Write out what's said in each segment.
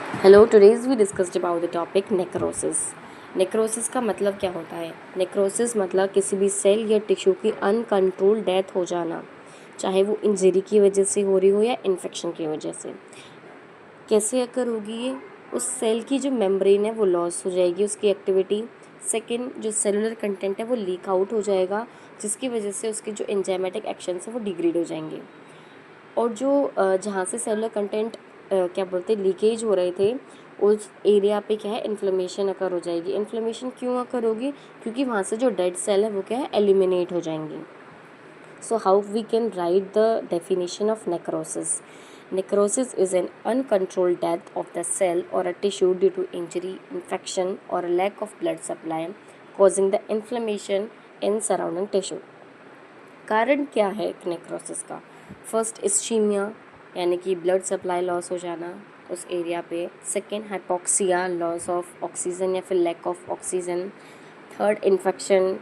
Hello, today's we discussed about the topic necrosis. Necrosis का मतलब क्या होता है? नेक्रोसिस मतलब किसी भी सेल या टिश्यू की अनकंट्रोल्ड डेथ हो जाना, चाहे वो इंजरी की वजह से हो रही हो या इन्फेक्शन की वजह से। कैसे अकर होगी ये? उस सेल की जो मेम्ब्रेन है वो लॉस हो जाएगी, उसकी एक्टिविटी। सेकेंड, जो सेलुलर कंटेंट है वो लीक आउट हो जाएगा, जिसकी वजह से उसके जो एंजाइमेटिक एक्शंस है वो डिग्रेड हो जाएंगे। और जो जहाँ से सेलुलर कंटेंट क्या बोलते हैं लीकेज हो रहे थे, उस एरिया पे क्या है इन्फ्लेमेशन अकर हो जाएगी। इन्फ्लेमेशन क्यों अकर होगी? क्योंकि वहाँ से जो डेड सेल है वो क्या है एलिमिनेट हो जाएंगी। So how we can write the definition of necrosis? Necrosis is an uncontrolled death of the cell or a tissue due to injury, infection or a lack of blood supply causing the inflammation in surrounding tissue. कारण क्या है necrosis का? First ischemia यानी कि blood supply loss हो जाना उस area पे। Second, hypoxia, loss of oxygen या फिर lack of oxygen. Third, infection.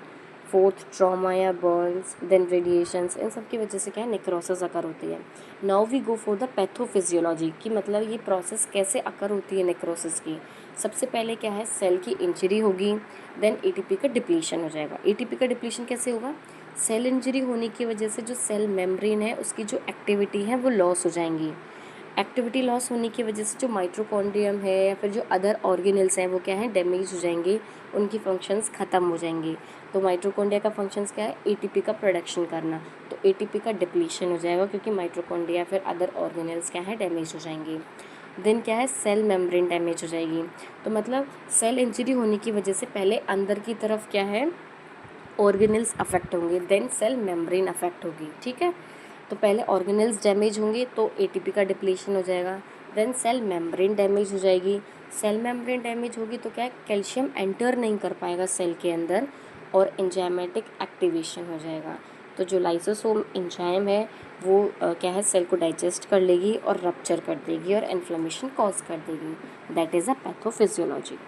Fourth, trauma या बर्न्स, देन रेडिएशंस। इन सब की वजह से क्या है नेक्रोसिस अकर होती है। Now we go for the pathophysiology की, मतलब ये प्रोसेस कैसे अकर होती है नेक्रोसिस की। सबसे पहले क्या है, सेल की इंजरी होगी, देन एटीपी का डिप्लीशन हो जाएगा। एटीपी का डिप्लीशन कैसे होगा? सेल इंजरी होने की वजह से जो सेल मेम्ब्रेन है उसकी जो एक्टिविटी है वो लॉस हो जाएंगी। एक्टिविटी लॉस होने की वजह से जो माइटोकॉन्ड्रियम है या फिर जो अदर ऑर्गेनल्स हैं वो क्या है डैमेज हो जाएंगे, उनकी फंक्शंस ख़त्म हो जाएंगी। तो माइटोकॉन्ड्रिया का फंक्शंस क्या है? एटीपी का प्रोडक्शन करना। तो एटीपी का डिप्लीशन हो जाएगा क्योंकि माइटोकॉन्ड्रिया फिर अदर ऑर्गेनल्स क्या है डैमेज हो जाएंगे। देन क्या है, सेल मेम्ब्रेन डैमेज हो जाएगी। तो मतलब सेल इंजरी होने की वजह से पहले अंदर की तरफ क्या है ऑर्गेनल्स अफेक्ट होंगे, देन सेल मेम्ब्रेन अफेक्ट होगी। ठीक है, तो पहले ऑर्गेनल्स डैमेज होंगे तो एटीपी का डिप्लीशन हो जाएगा, देन सेल मेम्ब्रेन डैमेज हो जाएगी। सेल मेम्ब्रेन डैमेज होगी तो क्या है, कैल्शियम एंटर नहीं कर पाएगा सेल के अंदर और एंजाइमेटिक एक्टिवेशन हो जाएगा। तो जो लाइसोसोम एंजाइम है वो क्या है सेल को डाइजेस्ट कर लेगी और रप्चर कर देगी और इन्फ्लेमेशन कॉज कर देगी। That is a pathophysiology.